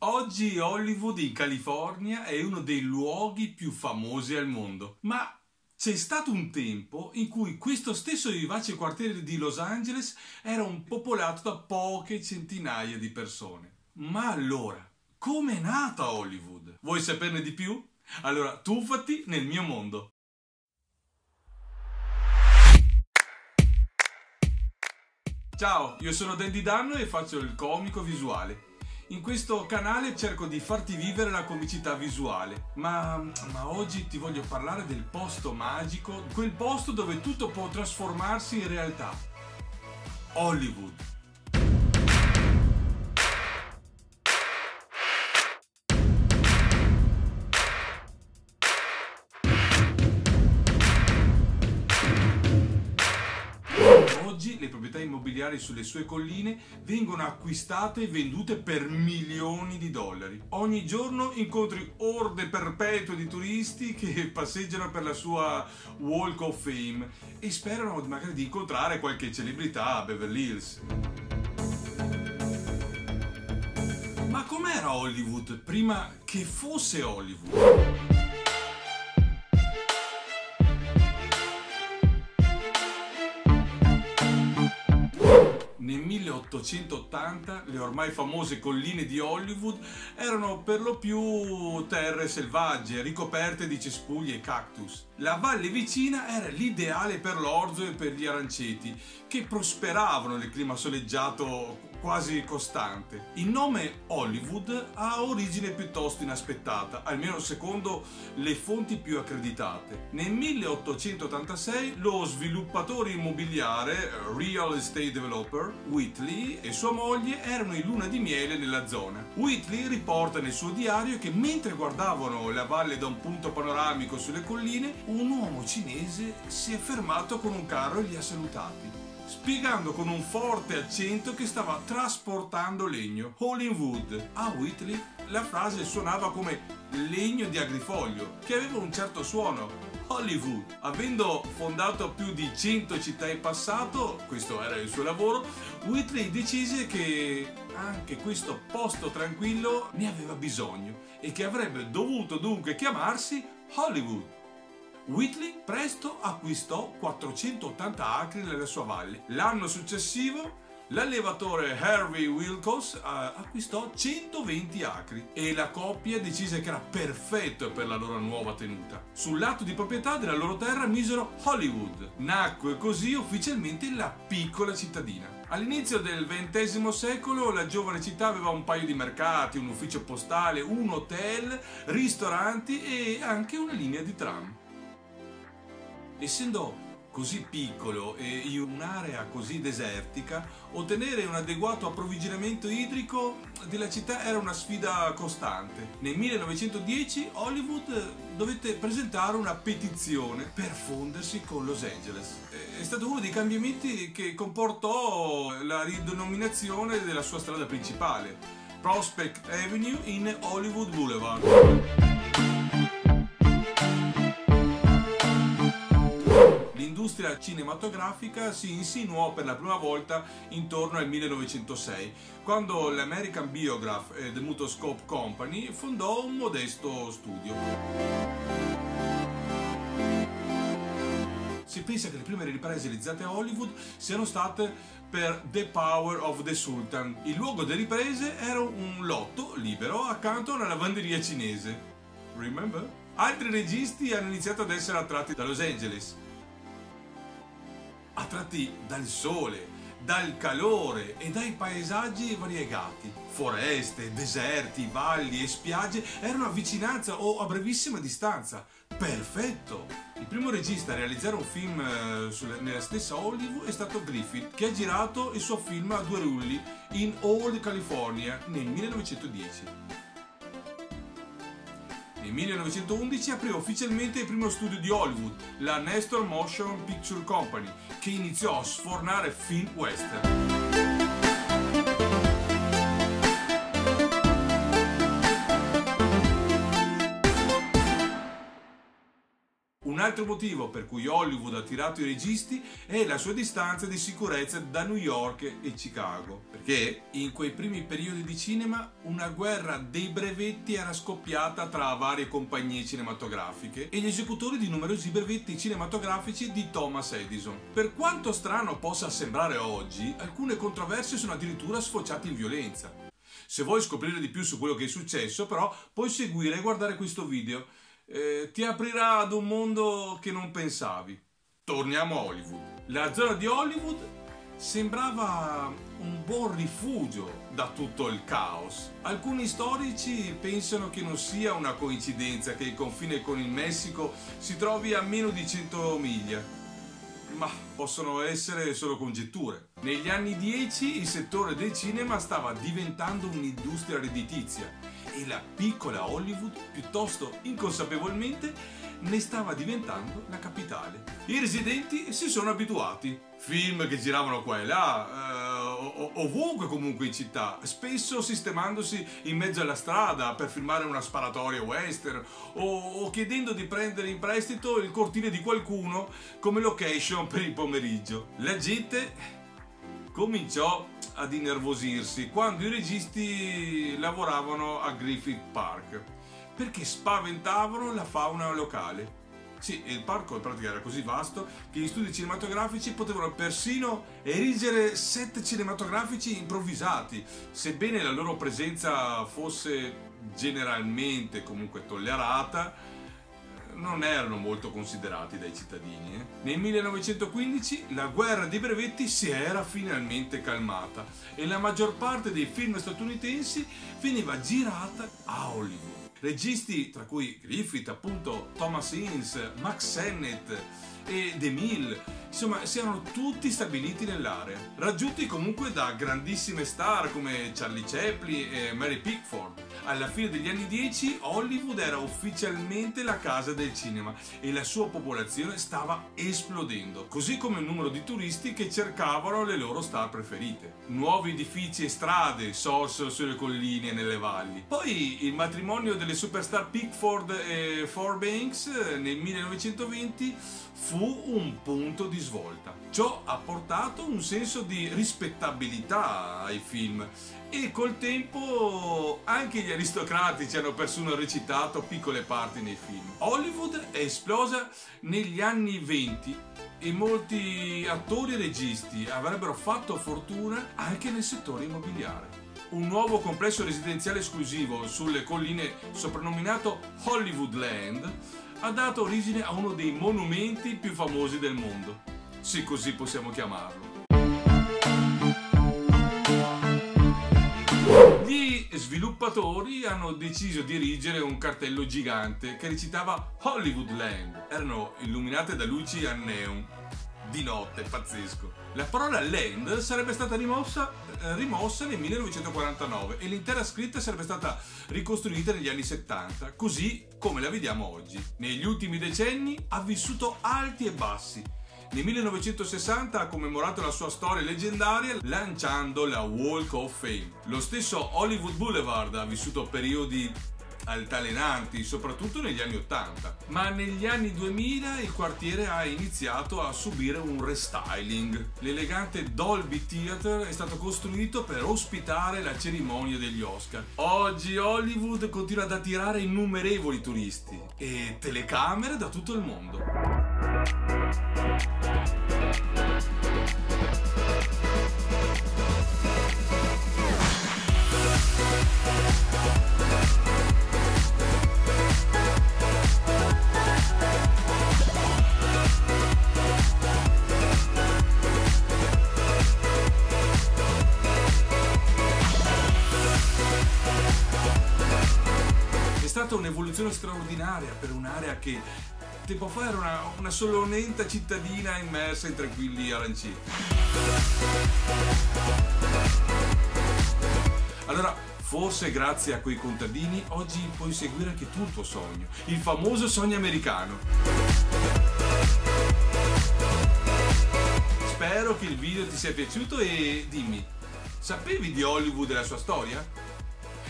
Oggi Hollywood in California è uno dei luoghi più famosi al mondo, ma c'è stato un tempo in cui questo stesso vivace quartiere di Los Angeles era popolato da poche centinaia di persone. Ma allora, com'è nata Hollywood? Vuoi saperne di più? Allora tuffati nel mio mondo. Ciao, io sono Dandy Danno e faccio il comico visuale. In questo canale cerco di farti vivere la comicità visuale, ma oggi ti voglio parlare del posto magico, quel posto dove tutto può trasformarsi in realtà. Hollywood. Oggi le proprietà immobiliari sulle sue colline vengono acquistate e vendute per milioni di dollari. Ogni giorno incontri orde perpetue di turisti che passeggiano per la sua Walk of Fame e sperano magari di incontrare qualche celebrità a Beverly Hills. Ma com'era Hollywood prima che fosse Hollywood? Nel 1880 le ormai famose colline di Hollywood erano per lo più terre selvagge, ricoperte di cespugli e cactus. La valle vicina era l'ideale per l'orzo e per gli aranceti, che prosperavano nel clima soleggiato quasi costante. Il nome Hollywood ha origine piuttosto inaspettata, almeno secondo le fonti più accreditate. Nel 1886 lo sviluppatore immobiliare, real estate developer, Whitley e sua moglie erano in luna di miele nella zona. Whitley riporta nel suo diario che mentre guardavano la valle da un punto panoramico sulle colline, un uomo cinese si è fermato con un carro e li ha salutati, spiegando con un forte accento che stava trasportando legno, Hollywood. A Whitley la frase suonava come legno di agrifoglio, che aveva un certo suono, Hollywood. Avendo fondato più di 100 città in passato, questo era il suo lavoro, Whitley decise che anche questo posto tranquillo ne aveva bisogno e che avrebbe dovuto dunque chiamarsi Hollywood. Whitley presto acquistò 480 acri nella sua valle. L'anno successivo l'allevatore Harvey Wilcox acquistò 120 acri e la coppia decise che era perfetto per la loro nuova tenuta. Sul lato di proprietà della loro terra misero Hollywood. Nacque così ufficialmente la piccola cittadina. All'inizio del XX secolo la giovane città aveva un paio di mercati, un ufficio postale, un hotel, ristoranti e anche una linea di tram. Essendo così piccolo e in un'area così desertica, ottenere un adeguato approvvigionamento idrico della città era una sfida costante. Nel 1910 Hollywood dovette presentare una petizione per fondersi con Los Angeles. È stato uno dei cambiamenti che comportò la ridenominazione della sua strada principale, Prospect Avenue in Hollywood Boulevard. L'industria cinematografica si insinuò per la prima volta intorno al 1906, quando l'American Biograph e The Mutoscope Company fondò un modesto studio. Si pensa che le prime riprese realizzate a Hollywood siano state per The Power of the Sultan. Il luogo delle riprese era un lotto libero accanto a una lavanderia cinese. Remember? Altri registi hanno iniziato ad essere attratti da Los Angeles, attratti dal sole, dal calore e dai paesaggi variegati. Foreste, deserti, valli e spiagge erano a vicinanza o a brevissima distanza. Perfetto! Il primo regista a realizzare un film nella stessa Hollywood è stato Griffith, che ha girato il suo film a due rulli in Old California nel 1910. Nel 1911 aprì ufficialmente il primo studio di Hollywood, la Nestor Motion Picture Company, che iniziò a sfornare film western. Un altro motivo per cui Hollywood ha attirato i registi è la sua distanza di sicurezza da New York e Chicago, perché in quei primi periodi di cinema una guerra dei brevetti era scoppiata tra varie compagnie cinematografiche e gli esecutori di numerosi brevetti cinematografici di Thomas Edison. Per quanto strano possa sembrare oggi, alcune controversie sono addirittura sfociate in violenza. Se vuoi scoprire di più su quello che è successo, però, puoi seguire e guardare questo video. Ti aprirà ad un mondo che non pensavi. Torniamo a Hollywood. La zona di Hollywood sembrava un buon rifugio da tutto il caos. Alcuni storici pensano che non sia una coincidenza che il confine con il Messico si trovi a meno di 100 miglia. Ma possono essere solo congetture. Negli anni 10 il settore del cinema stava diventando un'industria redditizia e la piccola Hollywood, piuttosto inconsapevolmente, ne stava diventando la capitale. I residenti si sono abituati. Film che giravano qua e là, ovunque comunque in città, spesso sistemandosi in mezzo alla strada per filmare una sparatoria western o chiedendo di prendere in prestito il cortile di qualcuno come location per il pomeriggio. La gente cominciò ad innervosirsi quando i registi lavoravano a Griffith Park, perché spaventavano la fauna locale. Sì, il parco in pratica era così vasto che gli studi cinematografici potevano persino erigere set cinematografici improvvisati, sebbene la loro presenza fosse generalmente comunque tollerata. Non erano molto considerati dai cittadini. Nel 1915 la guerra dei brevetti si era finalmente calmata e la maggior parte dei film statunitensi veniva girata a Hollywood. Registi tra cui Griffith, appunto, Thomas Ince, Mack Sennett e DeMille, insomma, si erano tutti stabiliti nell'area, raggiunti comunque da grandissime star come Charlie Chaplin e Mary Pickford. Alla fine degli anni 10 Hollywood era ufficialmente la casa del cinema e la sua popolazione stava esplodendo, così come il numero di turisti che cercavano le loro star preferite. Nuovi edifici e strade sorsero sulle colline e nelle valli. Poi il matrimonio delle superstar Pickford e Fairbanks nel 1920 fu un punto di svolta. Ciò ha portato un senso di rispettabilità ai film e col tempo anche gli aristocratici hanno persino recitato piccole parti nei film. Hollywood è esplosa negli anni 20 e molti attori e registi avrebbero fatto fortuna anche nel settore immobiliare. Un nuovo complesso residenziale esclusivo sulle colline, soprannominato Hollywoodland, ha dato origine a uno dei monumenti più famosi del mondo, se così possiamo chiamarlo. Gli sviluppatori hanno deciso di erigere un cartello gigante che recitava Hollywoodland. Erano illuminate da luci a neon. Di notte, pazzesco. La parola land sarebbe stata rimossa nel 1949 e l'intera scritta sarebbe stata ricostruita negli anni 70, così come la vediamo oggi. Negli ultimi decenni ha vissuto alti e bassi. Nel 1960 ha commemorato la sua storia leggendaria lanciando la Walk of Fame. Lo stesso Hollywood Boulevard ha vissuto periodi altalenanti, soprattutto negli anni 80, ma negli anni 2000 il quartiere ha iniziato a subire un restyling. L'elegante Dolby Theatre è stato costruito per ospitare la cerimonia degli Oscar. Oggi Hollywood continua ad attirare innumerevoli turisti e telecamere da tutto il mondo. È stata un'evoluzione straordinaria per un'area che tempo fa era una solonenta cittadina immersa in tranquilli aranceti. Allora, forse grazie a quei contadini oggi puoi seguire anche tu il tuo sogno, il famoso sogno americano. Spero che il video ti sia piaciuto e dimmi, sapevi di Hollywood e la sua storia?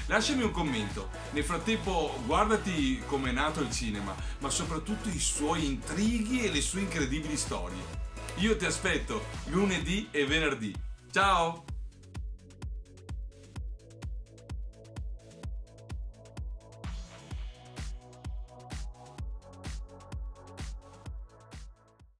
Lasciami un commento. Nel frattempo guardati come è nato il cinema, ma soprattutto i suoi intrighi e le sue incredibili storie. Io ti aspetto lunedì e venerdì. Ciao!